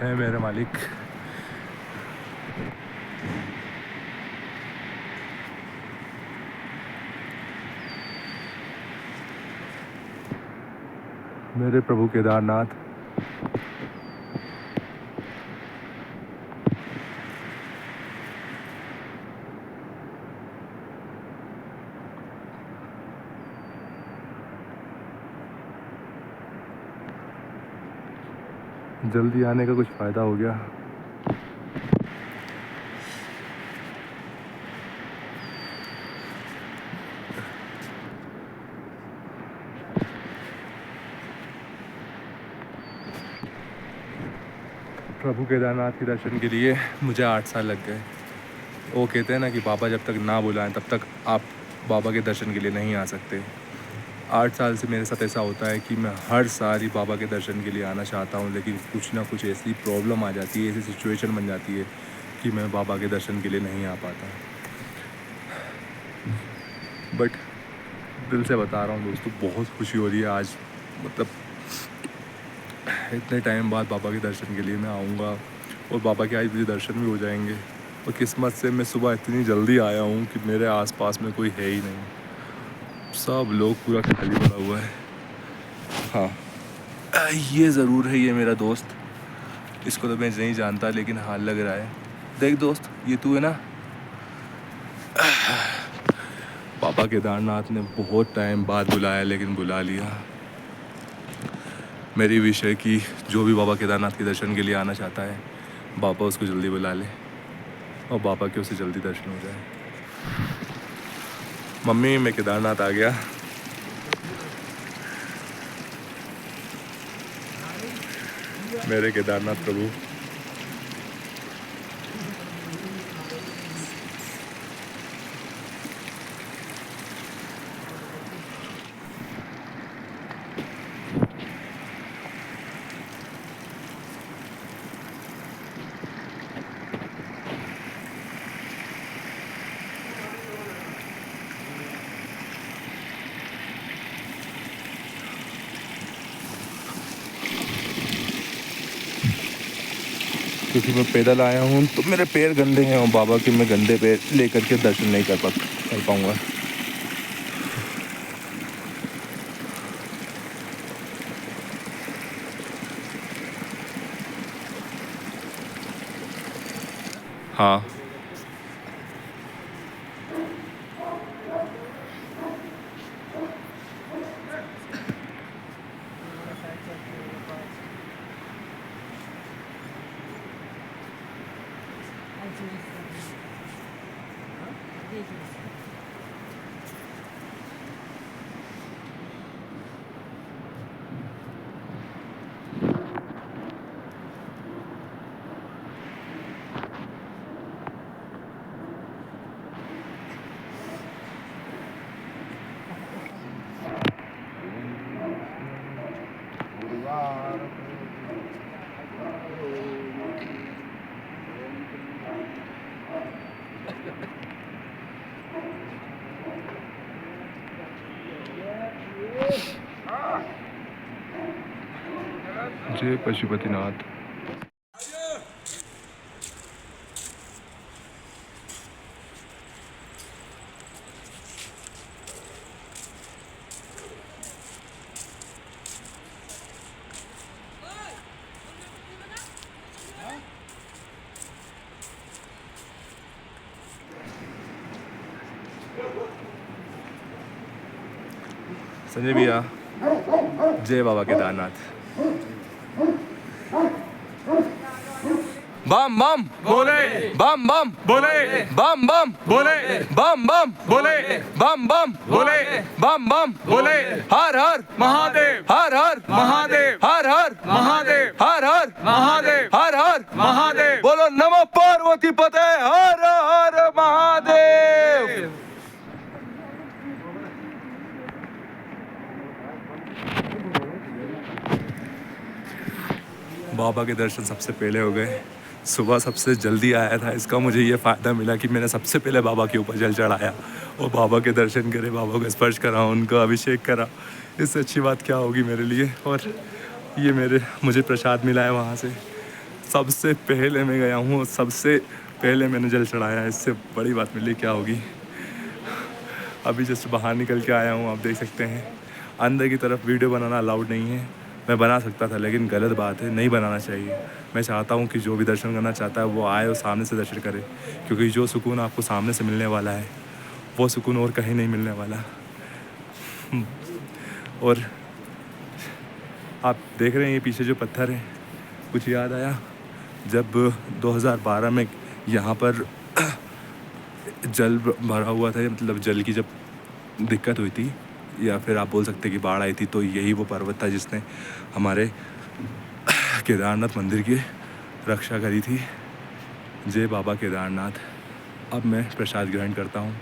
है मेरे मालिक। मेरे प्रभु केदारनाथ। जल्दी आने का कुछ फ़ायदा हो गया। प्रभु केदारनाथ के दर्शन के लिए मुझे 8 साल लग गए। वो कहते हैं ना कि बाबा जब तक ना बुलाएं तब तक आप बाबा के दर्शन के लिए नहीं आ सकते। 8 साल से मेरे साथ ऐसा होता है कि मैं हर साल ही बाबा के दर्शन के लिए आना चाहता हूँ, लेकिन कुछ ना कुछ ऐसी प्रॉब्लम आ जाती है, ऐसी सिचुएशन बन जाती है कि मैं बाबा के दर्शन के लिए नहीं आ पाता। बट दिल से बता रहा हूँ दोस्तों, बहुत खुशी हो रही है आज। मतलब इतने टाइम बाद बाबा के दर्शन के लिए मैं आऊँगा और बाबा के आज मुझे दर्शन भी हो जाएंगे। और किस्मत से मैं सुबह इतनी जल्दी आया हूँ कि मेरे आसपास में कोई है ही नहीं, सब लोग पूरा खाली पड़ा हुआ है। हाँ, ये ज़रूर है, ये मेरा दोस्त। इसको तो मैं नहीं जानता, लेकिन हाँ लग रहा है। देख दोस्त, ये तू है ना? बाबा केदारनाथ ने बहुत टाइम बाद बुलाया, लेकिन बुला लिया। मेरी विश है कि जो भी बाबा केदारनाथ के दर्शन के लिए आना चाहता है, बाबा उसको जल्दी बुला ले और बाबा के उसे जल्दी दर्शन हो जाए। मम्मी, मैं केदारनाथ आ गया। मेरे केदारनाथ प्रभु। क्योंकि मैं पैदल आया हूँ तो मेरे पैर गंदे हैं और बाबा के मैं गंदे पैर लेकर के दर्शन नहीं कर पाऊँगा। हाँ जय पशुपतिनाथ। संजय भैया, जय बाबा केदारनाथ। बम बम बोले, बम बम बोले, बम बम बोले, बम बम बोले, बम बम बोले, बम बम बोले। हर हर महादेव, हर हर महादेव, हर हर महादेव, हर हर महादेव, हर हर महादेव। बोलो नमो पार्वती पते, हर हर महादेव। बाबा के दर्शन सबसे पहले हो गए। सुबह सबसे जल्दी आया था, इसका मुझे ये फ़ायदा मिला कि मैंने सबसे पहले बाबा के ऊपर जल चढ़ाया और बाबा के दर्शन करे, बाबा को स्पर्श करा, उनका अभिषेक करा। इससे अच्छी बात क्या होगी मेरे लिए। और ये मुझे प्रसाद मिला है वहाँ से। सबसे पहले मैं गया हूँ, सबसे पहले मैंने जल चढ़ाया, इससे बड़ी बात मिली क्या होगी। अभी जस्ट बाहर निकल के आया हूँ, आप देख सकते हैं। अंदर की तरफ वीडियो बनाना अलाउड नहीं है। मैं बना सकता था लेकिन गलत बात है, नहीं बनाना चाहिए। मैं चाहता हूँ कि जो भी दर्शन करना चाहता है वो आए और सामने से दर्शन करे, क्योंकि जो सुकून आपको सामने से मिलने वाला है वो सुकून और कहीं नहीं मिलने वाला। और आप देख रहे हैं ये पीछे जो पत्थर है, कुछ याद आया जब 2012 में यहाँ पर जल भरा हुआ था, मतलब जल की जब दिक्कत हुई थी, या फिर आप बोल सकते हैं कि बाढ़ आई थी, तो यही वो पर्वत था जिसने हमारे केदारनाथ मंदिर की रक्षा करी थी। जय बाबा केदारनाथ। अब मैं प्रसाद ग्रहण करता हूँ।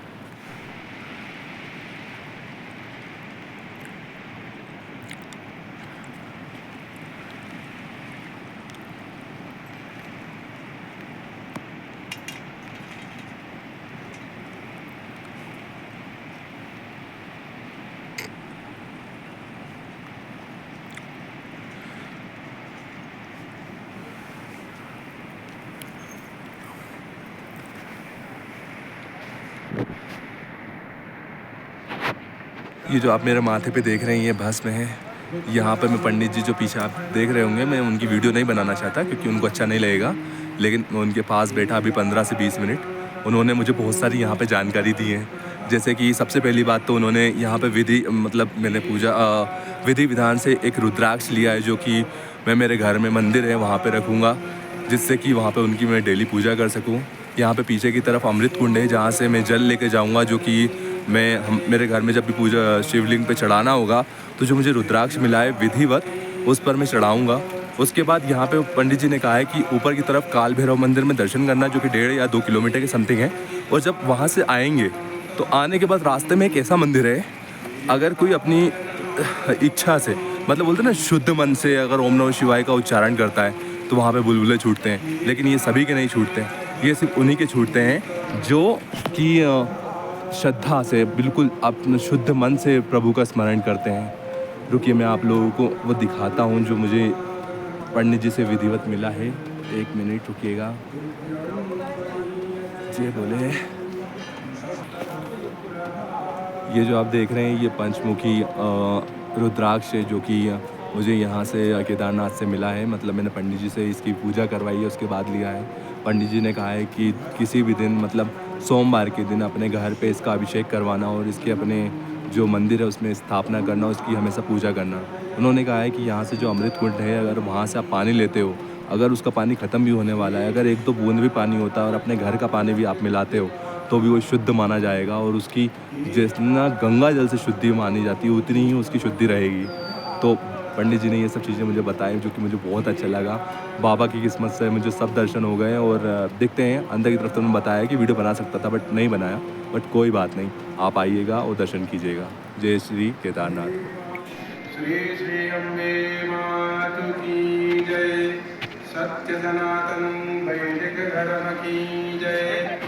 ये जो आप मेरे माथे पे देख रहे हैं ये भस्म है। यहाँ पर मैं पंडित जी जो पीछे आप देख रहे होंगे, मैं उनकी वीडियो नहीं बनाना चाहता क्योंकि उनको अच्छा नहीं लगेगा, लेकिन मैं उनके पास बैठा अभी 15 से 20 मिनट। उन्होंने मुझे बहुत सारी यहाँ पे जानकारी दी है। जैसे कि सबसे पहली बात तो उन्होंने यहाँ पे मैंने पूजा विधि विधान से एक रुद्राक्ष लिया है, जो कि मैं मेरे घर में मंदिर है वहाँ पर रखूँगा, जिससे कि वहाँ पर उनकी मैं डेली पूजा कर सकूँ। यहाँ पे पीछे की तरफ अमृत कुंड है जहाँ से मैं जल लेके जाऊँगा, जो कि मेरे घर में जब भी पूजा शिवलिंग पे चढ़ाना होगा तो जो मुझे रुद्राक्ष मिला है विधिवत, उस पर मैं चढ़ाऊँगा। उसके बाद यहाँ पे पंडित जी ने कहा है कि ऊपर की तरफ काल भैरव मंदिर में दर्शन करना, जो कि 1.5 या 2 किलोमीटर के समथिंग है। और जब वहाँ से आएंगे तो आने के बाद रास्ते में एक ऐसा मंदिर है, अगर कोई अपनी इच्छा से, मतलब बोलते हैं ना शुद्ध मन से, अगर ओम नमः शिवाय का उच्चारण करता है तो वहाँ पे बुलबुले छूटते हैं। लेकिन ये सभी के नहीं छूटते, ये सिर्फ उन्हीं के छूटते हैं जो कि श्रद्धा से, बिल्कुल अपने शुद्ध मन से प्रभु का स्मरण करते हैं। रुकिए मैं आप लोगों को वो दिखाता हूँ जो मुझे पंडित जी से विधिवत मिला है। 1 मिनट रुकिएगा। जय बोले। ये जो आप देख रहे हैं ये पंचमुखी रुद्राक्ष है, जो कि मुझे यहाँ से केदारनाथ से मिला है, मतलब मैंने पंडित जी से इसकी पूजा करवाई है, उसके बाद लिया है। पंडित जी ने कहा है कि किसी भी दिन मतलब सोमवार के दिन अपने घर पे इसका अभिषेक करवाना और इसके अपने जो मंदिर है उसमें स्थापना करना, उसकी हमेशा पूजा करना। उन्होंने कहा है कि यहाँ से जो अमृत कुंड है, अगर वहाँ से आप पानी लेते हो, अगर उसका पानी ख़त्म भी होने वाला है, अगर 1-2 बूंद भी पानी होता है और अपने घर का पानी भी आप मिलाते हो तो भी वो शुद्ध माना जाएगा और उसकी जितना गंगा जल से शुद्धि मानी जाती है उतनी ही उसकी शुद्धि रहेगी। तो पंडित जी ने ये सब चीज़ें मुझे बताई जो कि मुझे बहुत अच्छा लगा। बाबा की किस्मत से मुझे सब दर्शन हो गए और देखते हैं अंदर की तरफ। तो मैं बताया कि वीडियो बना सकता था बट नहीं बनाया, बट कोई बात नहीं, आप आइएगा और दर्शन कीजिएगा। जय श्री केदारनाथ। श्री श्री अम्बे मातु की जय, सत्य सनातन वैदिक धर्म की जय।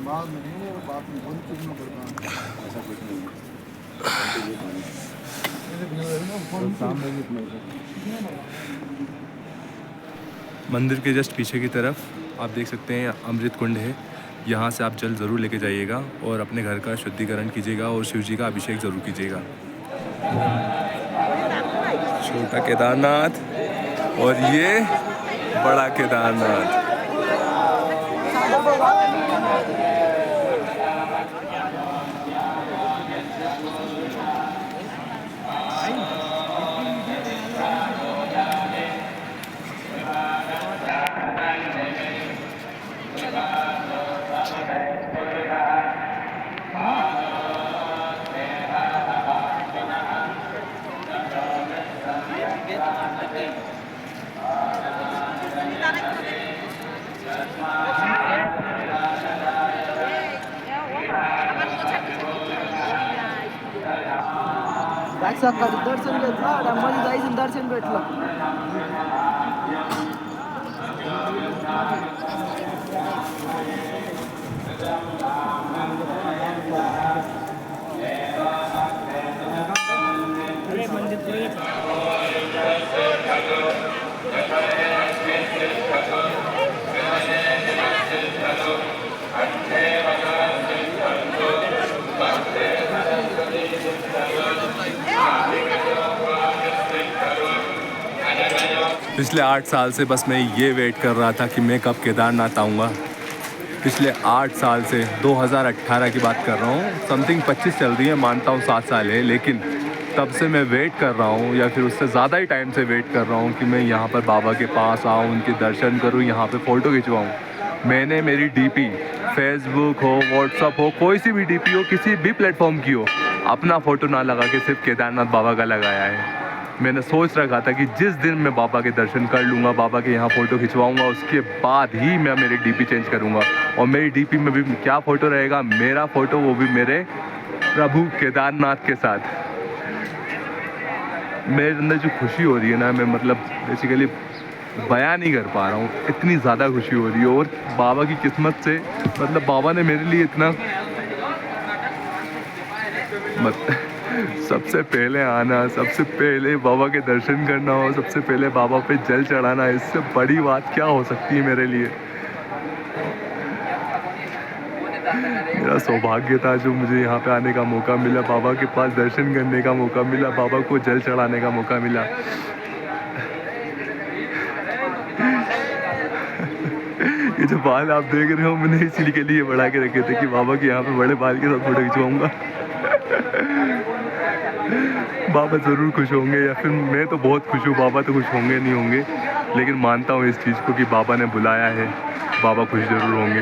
बाद में नहीं है, बात में बहुत कुछ ना पड़ता ऐसा कुछ नहीं मंदिर के जस्ट पीछे की तरफ आप देख सकते हैं अमृत कुंड है। यहाँ से आप जल ज़रूर लेके जाइएगा और अपने घर का शुद्धिकरण कीजिएगा और शिव जी का अभिषेक ज़रूर कीजिएगा। छोटा केदारनाथ और ये बड़ा केदारनाथ। दर्शन भेटला मध्ये जायचं दर्शन भेटलं। पिछले 8 साल से बस मैं ये वेट कर रहा था कि मैं कब केदारनाथ आऊँगा। पिछले 8 साल से 2018 की बात कर रहा हूँ, समथिंग 25 चल रही है, मानता हूँ 7 साल है, लेकिन तब से मैं वेट कर रहा हूँ या फिर उससे ज़्यादा ही टाइम से वेट कर रहा हूँ कि मैं यहाँ पर बाबा के पास आऊँ, उनके दर्शन करूँ, यहाँ पे फ़ोटो खिंचवाऊँ। मैंने मेरी डीपी फेसबुक हो, व्हाट्सअप हो, कोई सी भी डीपी हो, किसी भी प्लेटफॉर्म की हो, अपना फ़ोटो ना लगा के सिर्फ केदारनाथ बाबा का लगाया है। मैंने सोच रखा था कि जिस दिन मैं बाबा के दर्शन कर लूँगा, बाबा के यहाँ फ़ोटो खिंचवाऊँगा, उसके बाद ही मैं मेरी डीपी चेंज करूँगा। और मेरी डीपी में भी क्या फ़ोटो रहेगा? मेरा फ़ोटो, वो भी मेरे प्रभु केदारनाथ के साथ। मेरे अंदर जो खुशी हो रही है ना, मैं मतलब बेसिकली बयान नहीं कर पा रहा हूँ, इतनी ज़्यादा खुशी हो रही है। और बाबा की किस्मत से, मतलब बाबा ने मेरे लिए इतना सबसे पहले आना, सबसे पहले बाबा के दर्शन करना और सबसे पहले बाबा पे जल चढ़ाना, इससे बड़ी बात क्या हो सकती है मेरे लिए। मेरा सौभाग्य था जो मुझे यहाँ पे आने का मौका मिला, बाबा के पास दर्शन करने का मौका मिला, बाबा को जल चढ़ाने का मौका मिला। ये जो बाल आप देख रहे हो, मैंने इसी के लिए बढ़ा के रखे थे कि बाबा के यहाँ पे बड़े बाल के साथ फोटो खिंचवाऊंगा। बाबा ज़रूर खुश होंगे, या फिर मैं तो बहुत खुश हूँ, बाबा तो खुश होंगे नहीं होंगे, लेकिन मानता हूँ इस चीज़ को कि बाबा ने बुलाया है, बाबा खुश ज़रूर होंगे।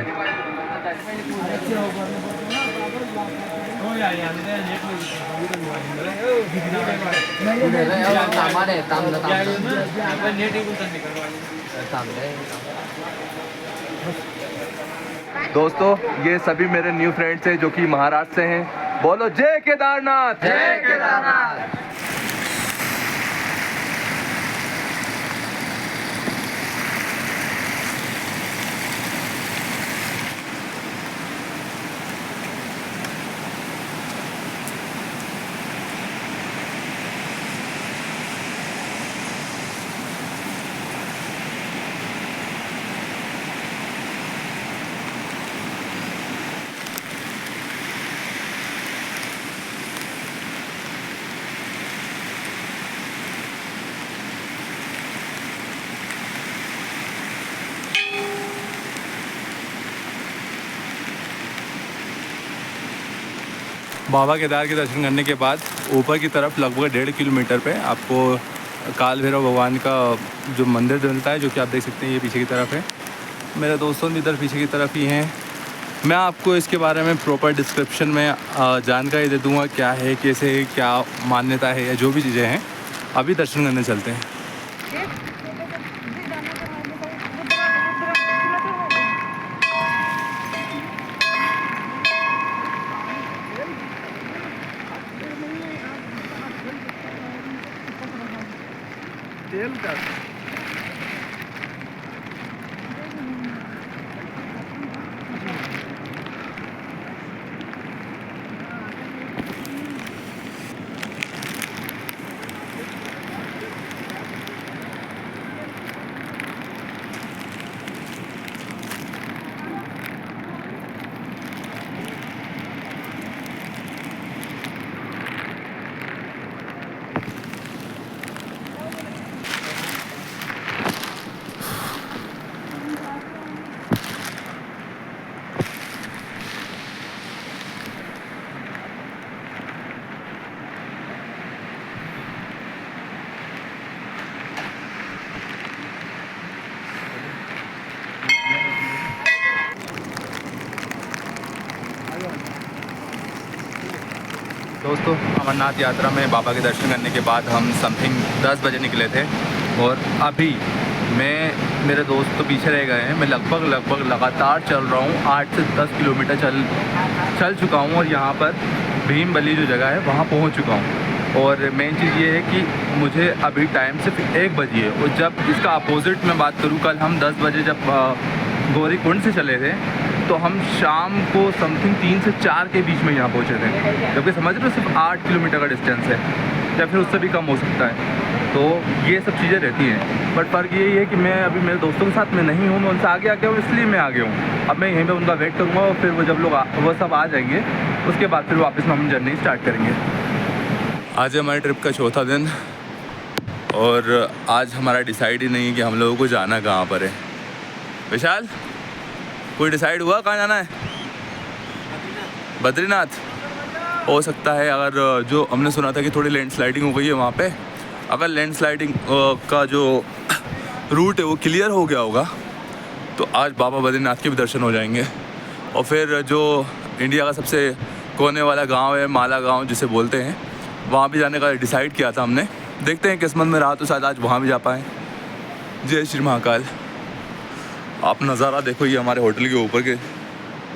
दोस्तों, ये सभी मेरे न्यू फ्रेंड्स हैं जो कि महाराष्ट्र से हैं। बोलो जय केदारनाथ, जय केदारनाथ। बाबा केदार के दर्शन करने के बाद ऊपर की तरफ लगभग 1.5 किलोमीटर पे आपको काल भैरव भगवान का जो मंदिर मिलता है, जो कि आप देख सकते हैं ये पीछे की तरफ है। मेरे दोस्तों भी इधर पीछे की तरफ ही हैं। मैं आपको इसके बारे में प्रॉपर डिस्क्रिप्शन में जानकारी दे दूंगा, क्या है, कैसे, क्या मान्यता है या जो भी चीज़ें हैं। अभी दर्शन करने चलते हैं। दोस्तों, अमरनाथ यात्रा में बाबा के दर्शन करने के बाद हम समथिंग 10 बजे निकले थे और अभी मेरे दोस्त तो पीछे रह गए हैं। मैं लगभग लगातार चल रहा हूँ। 8 से 10 किलोमीटर चल चुका हूँ और यहाँ पर भीमबली जो जगह है वहाँ पहुँच चुका हूँ। और मेन चीज़ ये है कि मुझे अभी टाइम सिर्फ 1 बजे है। और जब इसका अपोजिट में बात करूँ, कल हम 10 बजे जब गौरीकुंड से चले थे तो हम शाम को समथिंग 3 से 4 के बीच में यहाँ पहुँचे थे। जबकि समझ रहे हो सिर्फ 8 किलोमीटर का डिस्टेंस है या फिर उससे भी कम हो सकता है। तो ये सब चीज़ें रहती हैं। बट फ़र्क यही है कि मैं अभी मेरे दोस्तों के साथ में नहीं हूँ, मैं उनसे आगे आ गया हूँ, इसलिए मैं आ गया हूँ। अब मैं यहीं पे उनका वेट करूँगा और फिर वो जब लोग वो सब आ जाएंगे उसके बाद फिर वापस में हम जर्नी स्टार्ट करेंगे। आज हमारे ट्रिप का चौथा दिन और आज हमारा डिसाइड ही नहीं है कि हम लोगों को जाना कहाँ पर है। विशाल, कोई डिसाइड हुआ कहाँ जाना है? बद्रीनाथ हो सकता है। अगर जो हमने सुना था कि थोड़ी लैंडस्लाइडिंग हो गई है वहाँ पे, अगर लैंडस्लाइडिंग का जो रूट है वो क्लियर हो गया होगा तो आज बाबा बद्रीनाथ के भी दर्शन हो जाएंगे। और फिर जो इंडिया का सबसे कोने वाला गांव है, माला गांव जिसे बोलते हैं, वहाँ भी जाने का डिसाइड किया था हमने। देखते हैं किस्मत में रहा तो शायद आज वहाँ भी जा पाएँ। जय श्री महाकाल। आप नज़ारा देखो, ये हमारे होटल के ऊपर के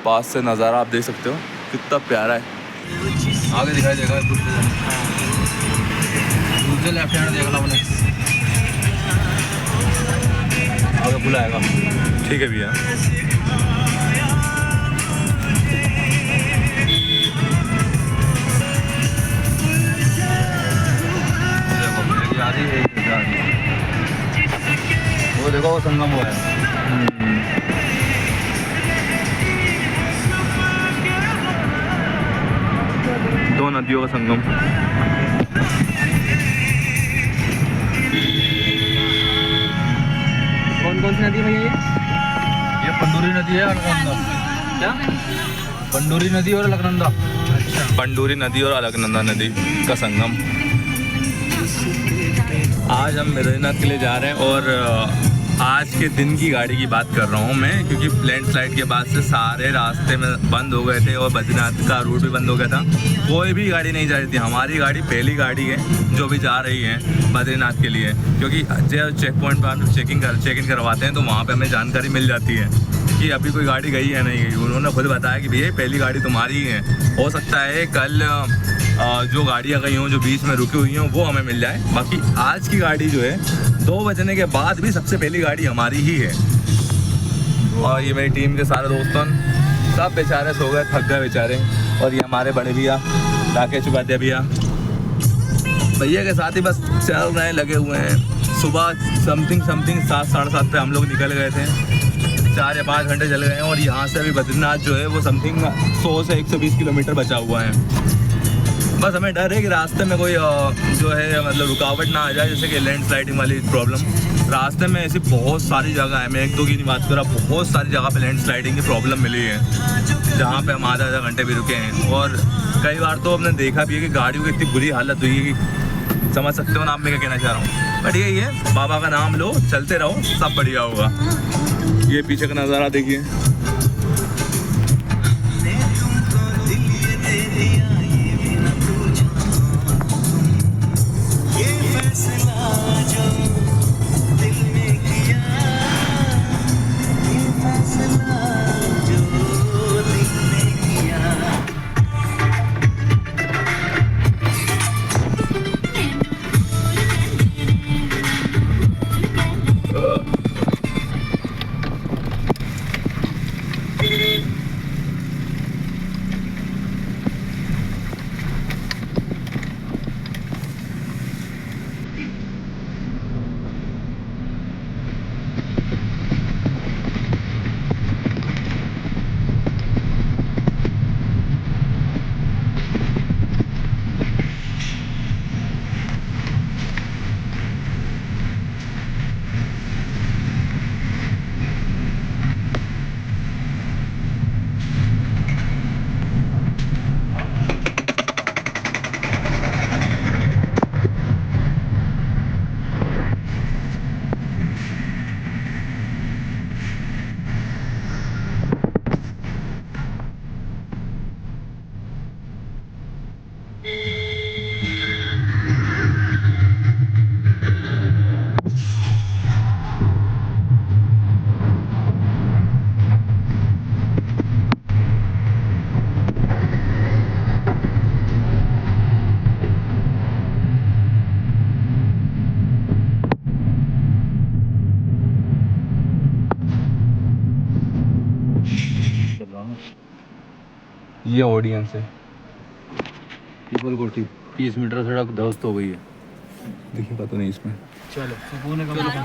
पास से नज़ारा आप देख सकते हो, कितना प्यारा है। आगे दिखाई देगा दूसरे लेफ्ट हैंड देख लो अपने आगे बुलाएगा। ठीक है भैया। वो देखो वो संगम हुआ है। दो नदियों का संगम। कौन सी नदी है भैया ये पंडूरी नदी है, अलकनंदा। क्या? पंडूरी नदी और अलकनंदा। अच्छा, पंडूरी नदी और अलकनंदा नदी का संगम। आज हम बद्रीनाथ के लिए जा रहे हैं और आज के दिन की गाड़ी की बात कर रहा हूँ मैं, क्योंकि लैंडस्लाइड के बाद से सारे रास्ते में बंद हो गए थे और बद्रीनाथ का रूट भी बंद हो गया था। कोई भी गाड़ी नहीं जा रही थी। हमारी गाड़ी पहली गाड़ी है जो भी जा रही है बद्रीनाथ के लिए, क्योंकि जब चेक पॉइंट पर हम चेक इन करवाते हैं तो वहाँ पे हमें जानकारी मिल जाती है कि अभी कोई गाड़ी गई है नहीं गई। उन्होंने खुद बताया कि भैया पहली गाड़ी तुम्हारी ही है। हो सकता है कल जो गाड़ियाँ गई हों, जो बीच में रुकी हुई हों, वो हमें मिल जाए। बाकी आज की गाड़ी जो है 2 बजने के बाद भी सबसे पहली गाड़ी हमारी ही है। और ये मेरी टीम के सारे दोस्तों सब बेचारे सो गए, थक गए बेचारे। और ये हमारे बड़े भैया राकेश उपाध्याय भैया के साथ ही बस चल रहे हैं, लगे हुए हैं। सुबह समथिंग 7 साढ़े 7 पे हम लोग निकल गए थे। 4 या 5 घंटे चल गए हैं और यहाँ से अभी बद्रीनाथ जो है वो समथिंग 100 से 120 किलोमीटर बचा हुआ है। बस हमें डर है कि रास्ते में कोई जो है मतलब रुकावट ना आ जाए, जैसे कि लैंडस्लाइडिंग वाली प्रॉब्लम। रास्ते में ऐसी बहुत सारी जगह है, मैं 1-2 की नहीं बात कर रहा, बहुत सारी जगह पे लैंडस्लाइडिंग की प्रॉब्लम मिली है, जहाँ पे हम आधा घंटे भी रुके हैं। और कई बार तो हमने देखा भी है कि गाड़ियों की इतनी बुरी हालत हुई है कि समझ सकते हो ना आप मैं क्या कहना चाह रहा हूँ। बट यही है, बाबा का नाम लो, चलते रहो, सब बढ़िया होगा। ये पीछे का नज़ारा देखिए। ये ऑडियंस है, पीपल कोठी 30 मीटर सड़क ध्वस्त हो गई है। देखिए पता नहीं इसमें। चलो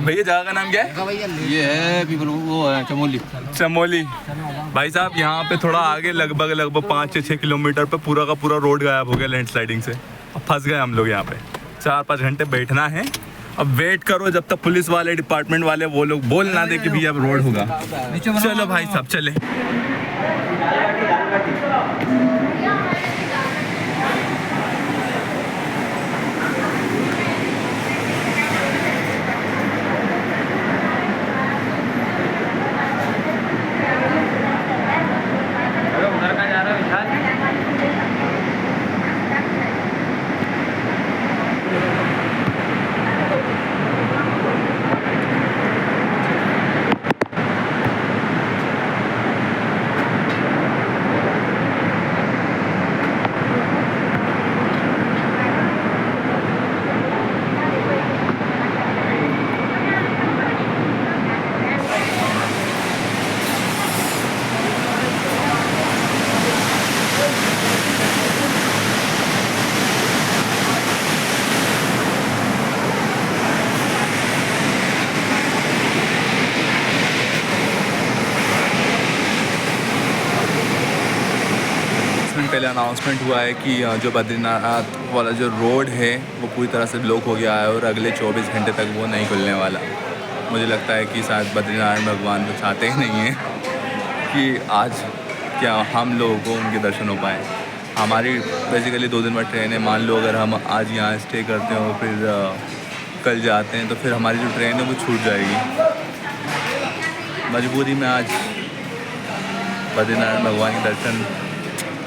भैया जगह का नाम क्या है? ये है पीपल वो है चमोली। चमोली। भाई साहब यहाँ पे थोड़ा आगे लगभग 5 से 6 किलोमीटर पे पूरा का पूरा रोड गायब हो गया लैंडस्लाइडिंग से। अब फंस गए हम लोग यहाँ पे। 4-5 घंटे बैठना है, अब वेट करो जब तक पुलिस वाले डिपार्टमेंट वाले वो लोग बोल ना दे कि भैया अब रोड होगा। चलो भाई साहब चले। उधर का जा रहा है विशाल। पहले अनाउंसमेंट हुआ है कि जो बद्रीनाथ वाला जो रोड है वो पूरी तरह से ब्लॉक हो गया है और अगले 24 घंटे तक वो नहीं खुलने वाला। मुझे लगता है कि शायद बद्रीनारायण भगवान तो चाहते ही नहीं हैं कि आज क्या हम लोगों को उनके दर्शन हो पाए। हमारी बेसिकली 2 दिन बाद ट्रेन है। मान लो अगर हम आज यहाँ स्टे करते हो फिर कल जाते हैं तो फिर हमारी जो ट्रेन है वो छूट जाएगी। मजबूरी में आज बद्रीनारायण भगवान के दर्शन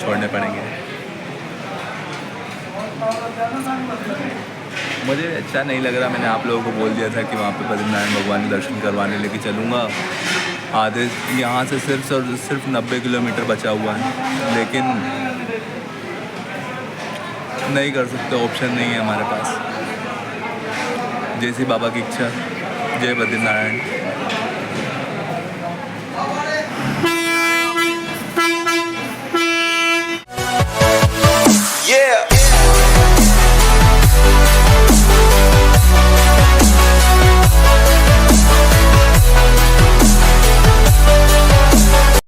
छोड़ने पड़ेंगे। मुझे अच्छा नहीं लग रहा। मैंने आप लोगों को बोल दिया था कि वहाँ पे बद्रीनारायण भगवान के दर्शन करवाने लेके चलूँगा। आधे यहाँ से सिर्फ 90 किलोमीटर बचा हुआ है, लेकिन नहीं कर सकते, ऑप्शन नहीं है हमारे पास। जैसी बाबा की इच्छा। जय बद्रीनारायण।